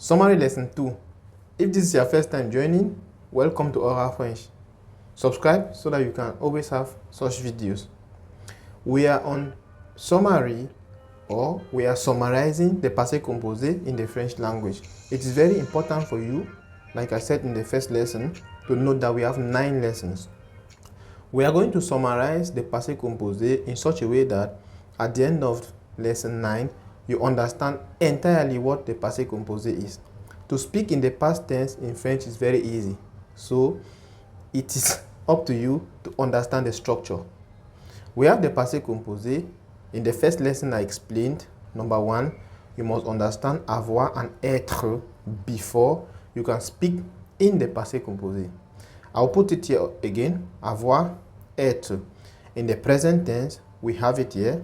Summary lesson 2. If this is your first time joining, welcome to Oral French. Subscribe so that you can always have such videos. We are on summary, or we are summarizing the passé composé in the French language. It is very important for you, like I said in the first lesson, to note that we have 9 lessons. We are going to summarize the passé composé in such a way that at the end of lesson 9, you understand entirely what the passé composé is. To speak in the past tense in French is very easy. So it is up to you to understand the structure. We have the passé composé. In the first lesson I explained, number 1, you must understand avoir and être before you can speak in the passé composé. I'll put it here again, avoir, être. In the present tense, we have it here.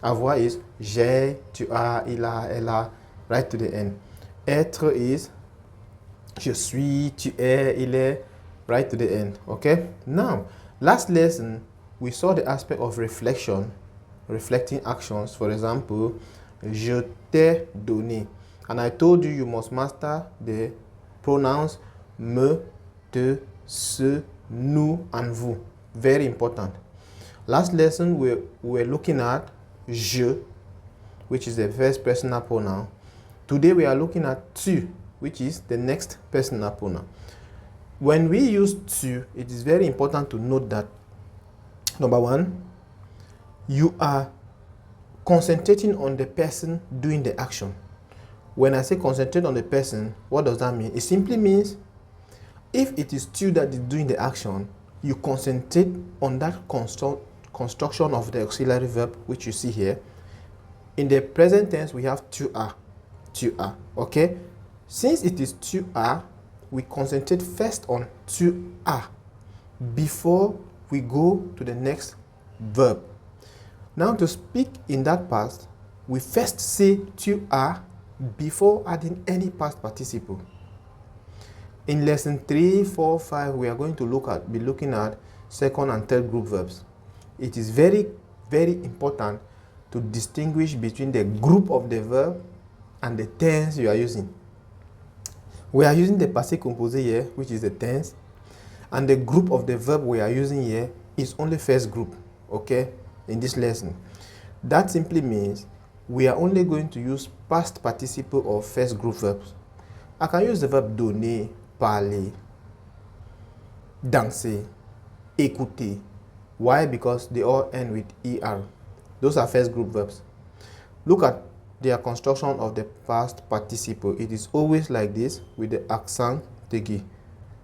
Avoir is j'ai, tu as, il a, elle a, right to the end. Être is je suis, tu es, il est, right to the end. Okay? Now, last lesson, we saw the aspect of reflection, reflecting actions. For example, je t'ai donné. And I told you you must master the pronouns me, te, ce, nous, and vous. Very important. Last lesson, we were looking at je, which is the first personal pronoun. Today we are looking at tu, which is the next personal pronoun. When we use tu, it is very important to note that, number 1, you are concentrating on the person doing the action. When I say concentrate on the person, what does that mean? It simply means if it is tu that is doing the action, you concentrate on that construction of the auxiliary verb, which you see here. In the present tense, we have tu as. Okay? Since it is tu as, we concentrate first on tu as before we go to the next verb. Now, to speak in that past, we first say tu as before adding any past participle. In lesson 3, 4, 5, we are going to be looking at second and third group verbs. It is very, very important to distinguish between the group of the verb and the tense you are using. We are using the passé composé here, which is the tense, and the group of the verb we are using here is only first group, okay, in this lesson. That simply means we are only going to use past participle of first group verbs. I can use the verb donner, parler, danser, écouter. Why? Because they all end with er. Those are first group verbs. Look at their construction of the past participle. It is always like this with the accent aigu.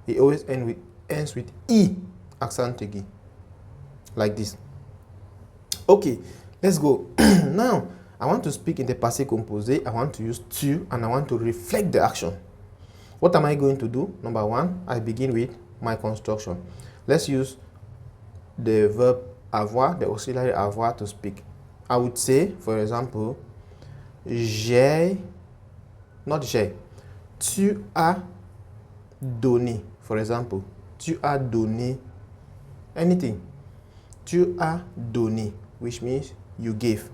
It always ends with e, accent aigu, like this. Okay, let's go. Now, I want to speak in the passé composé. I want to use tu, and I want to reflect the action. What am I going to do? Number 1, I begin with my construction. Let's use the verb avoir, the auxiliary avoir, to speak. I would say, for example, tu as donné, for example. Tu as donné anything. Tu as donné, which means you gave.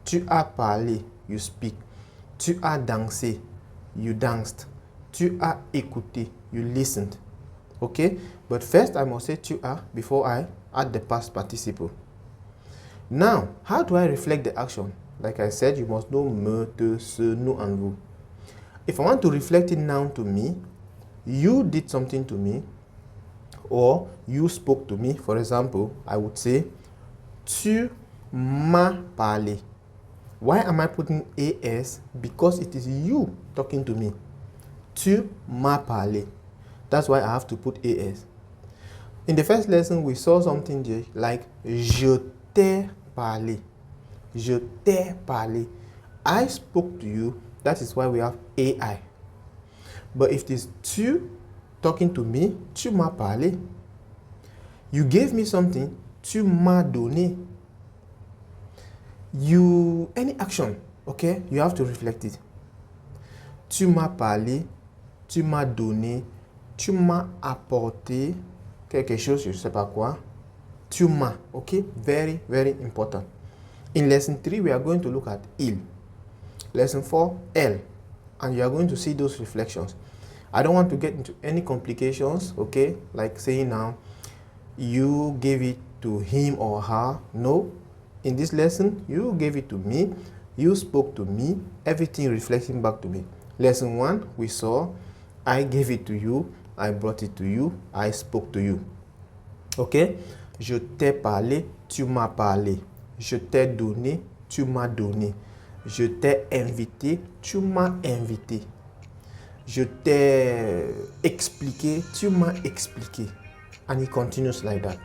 Tu as parlé, you speak. Tu as dansé, you danced. Tu as écouté, you listened. Okay? But first I must say tu as before I add the past participle. Now, how do I reflect the action? Like I said, you must know me, te, ce, nous, and vous. If I want to reflect it now to me, you did something to me, or you spoke to me. For example, I would say, tu m'as parlé. Why am I putting as? Because it is you talking to me. Tu m'as parlé. That's why I have to put as. In the first lesson, we saw something like je t'ai parlé. Je t'ai parlé. I spoke to you. That is why we have ai. But if it is tu talking to me, tu m'as parlé. You gave me something, tu m'as donné. Any action, okay, you have to reflect it. Tu m'as parlé, tu m'as donné, tu m'as apporté quelque chose, je ne sais pas quoi. Tu m'as, okay? Very, very important. In lesson 3, we are going to look at il. Lesson 4, elle. and you are going to see those reflections. I don't want to get into any complications, okay? Like saying now, you gave it to him or her. No. In this lesson, you gave it to me. You spoke to me. Everything reflecting back to me. Lesson 1, we saw, I gave it to you. I brought it to you. I spoke to you. Ok? Je t'ai parlé, tu m'as parlé. Je t'ai donné, tu m'as donné. Je t'ai invité, tu m'as invité. Je t'ai expliqué, tu m'as expliqué. And it continues like that.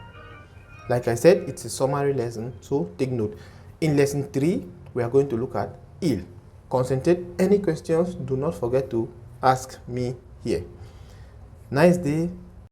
Like I said, it's a summary lesson, so take note. In lesson 3, we are going to look at il. Concentrate. Any questions, do not forget to ask me here. Nice day.